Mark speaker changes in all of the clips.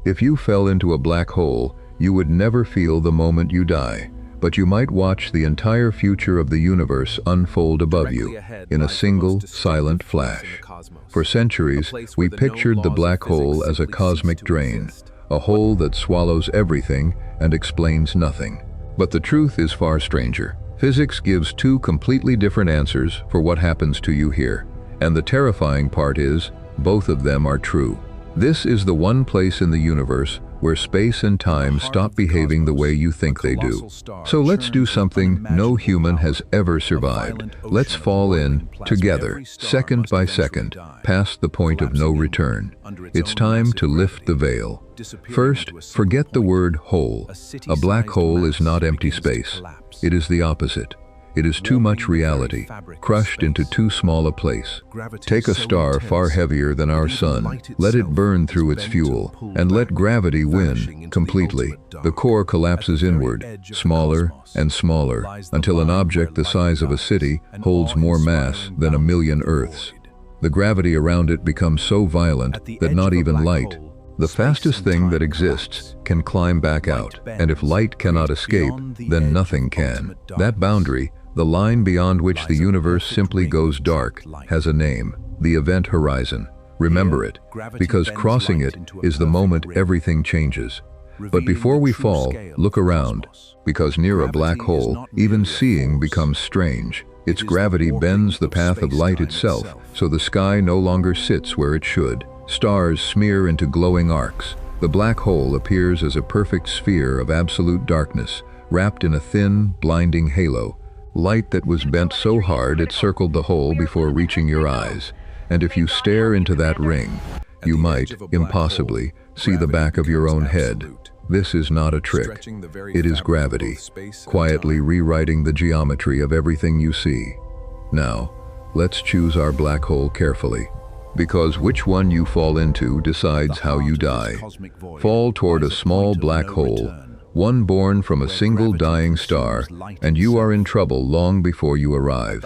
Speaker 1: If you fell into a black hole, you would never feel the moment you die, but you might watch the entire future of the universe unfold above you in a single, silent flash. For centuries, we pictured the black hole as a cosmic drain, a hole that swallows everything and explains nothing. But the truth is far stranger. Physics gives two completely different answers for what happens to you here. And the terrifying part is, both of them are true. This is the one place in the universe where space and time stop behaving the way you think they do. So let's do something no human has ever survived. Let's fall in, together, second by second, past the point of no return. It's time to lift the veil. First, forget the word hole. A black hole is not empty space. It is the opposite. It is too much reality, crushed into too small a place. Take a star far heavier than our sun, let it burn through its fuel, and let gravity win completely. The core collapses inward, smaller and smaller, until an object the size of a city holds more mass than 1,000,000 Earths. The gravity around it becomes so violent that not even light, the fastest thing that exists, can climb back out. And if light cannot escape, then nothing can. That boundary, the line beyond which the universe simply goes dark, has a name: the event horizon. Remember it, because crossing it is the moment everything changes. But before we fall, look around, because near a black hole, even seeing becomes strange. Its gravity bends the path of light itself, so the sky no longer sits where it should. Stars smear into glowing arcs. The black hole appears as a perfect sphere of absolute darkness, wrapped in a thin, blinding halo. Light that was bent so hard it circled the hole before reaching your eyes. And if you stare into that ring, you might, impossibly, see the back of your own head. This is not a trick. It is gravity, quietly rewriting the geometry of everything you see. Now, let's choose our black hole carefully, because which one you fall into decides how you die. Fall toward a small black hole, one born from a single dying star, and you are in trouble long before you arrive.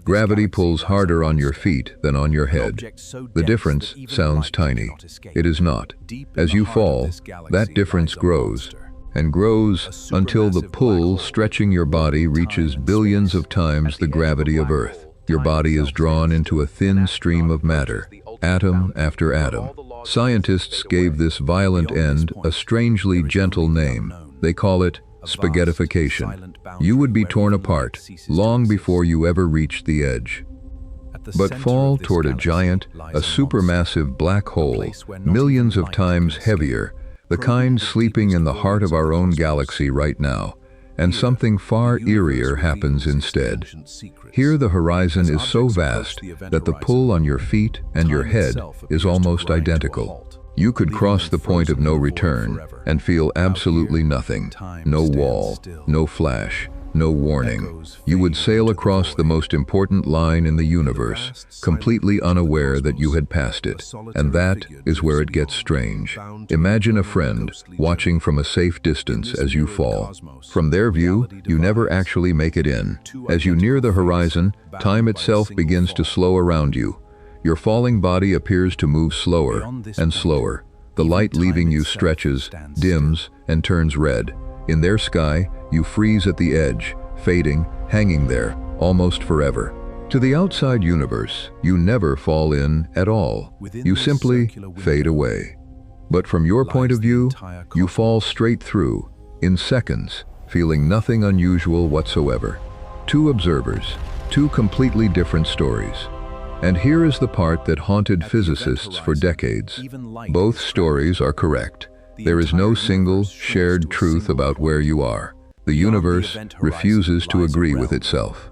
Speaker 1: Gravity pulls harder on your feet than on your head. The difference sounds tiny. It is not. As you fall, that difference grows, and grows until the pull stretching your body reaches billions of times the gravity of Earth. Your body is drawn into a thin stream of matter, atom after atom. Scientists gave this violent end a strangely gentle name. They call it spaghettification. You would be torn apart long before you ever reached the edge. But fall toward a giant, a supermassive black hole, millions of times heavier, the kind sleeping in the heart of our own galaxy right now, and something far eerier happens instead. Here the horizon is so vast that the pull on your feet and your head is almost identical. You could cross the point of no return and feel absolutely nothing. No wall, no flash, no warning. You would sail across the most important line in the universe, completely unaware that you had passed it. And that is where it gets strange. Imagine a friend watching from a safe distance as you fall. From their view, you never actually make it in. As you near the horizon, time itself begins to slow around you. Your falling body appears to move slower and slower. The light leaving you stretches, dims, and turns red. In their sky, you freeze at the edge, fading, hanging there, almost forever. To the outside universe, you never fall in at all. You simply fade away. But from your point of view, you fall straight through, in seconds, feeling nothing unusual whatsoever. Two observers, two completely different stories. And here is the part that haunted physicists for decades. Both stories are correct. There is no single, shared truth about where you are. The universe refuses to agree with itself.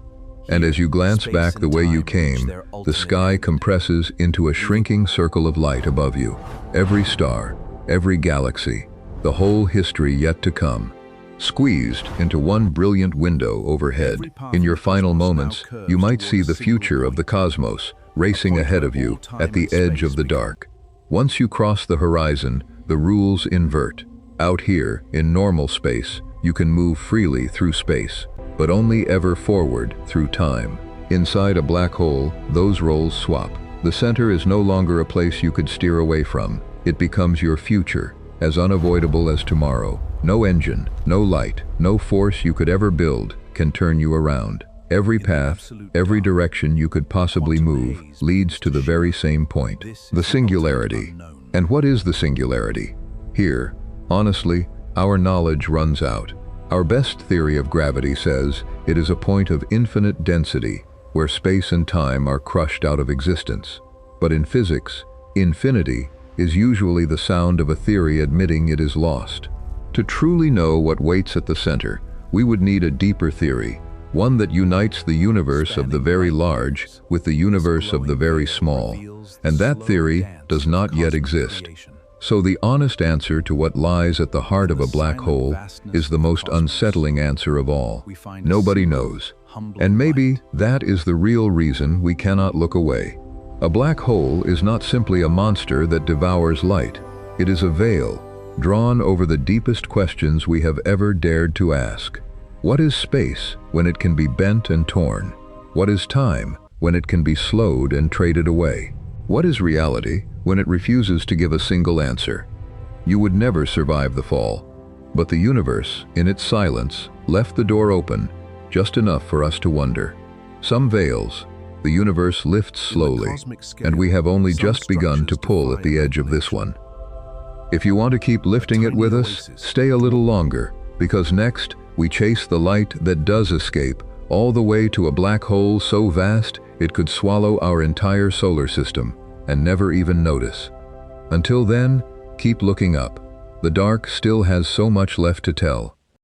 Speaker 1: And as you glance back the way you came, the sky compresses into a shrinking circle of light above you. Every star, every galaxy, the whole history yet to come, squeezed into one brilliant window overhead. In your final moments, you might see the future of the cosmos racing ahead of you at the edge of the dark. Once you cross the horizon, the rules invert. Out here, in normal space, you can move freely through space, but only ever forward through time. Inside a black hole, those roles swap. The center is no longer a place you could steer away from. It becomes your future, as unavoidable as tomorrow. No engine, no light, no force you could ever build can turn you around. Every path, every direction you could possibly move leads to the very same point, the singularity. And what is the singularity? Here, honestly, our knowledge runs out. Our best theory of gravity says it is a point of infinite density where space and time are crushed out of existence. But in physics, infinity is usually the sound of a theory admitting it is lost. To truly know what waits at the center, we would need a deeper theory, one that unites the universe of the very large with the universe of the very small. And that theory does not yet exist. So the honest answer to what lies at the heart of a black hole is the most unsettling answer of all. Nobody knows. And maybe that is the real reason we cannot look away. A black hole is not simply a monster that devours light. It is a veil drawn over the deepest questions we have ever dared to ask. What is space when it can be bent and torn? What is time when it can be slowed and traded away? What is reality when it refuses to give a single answer? You would never survive the fall. But the universe, in its silence, left the door open, just enough for us to wonder. Some veils, the universe lifts slowly, and we have only just begun to pull at the edge of this one. If you want to keep lifting it with us, stay a little longer, because next, we chase the light that does escape all the way to a black hole so vast it could swallow our entire solar system and never even notice. Until then, keep looking up. The dark still has so much left to tell.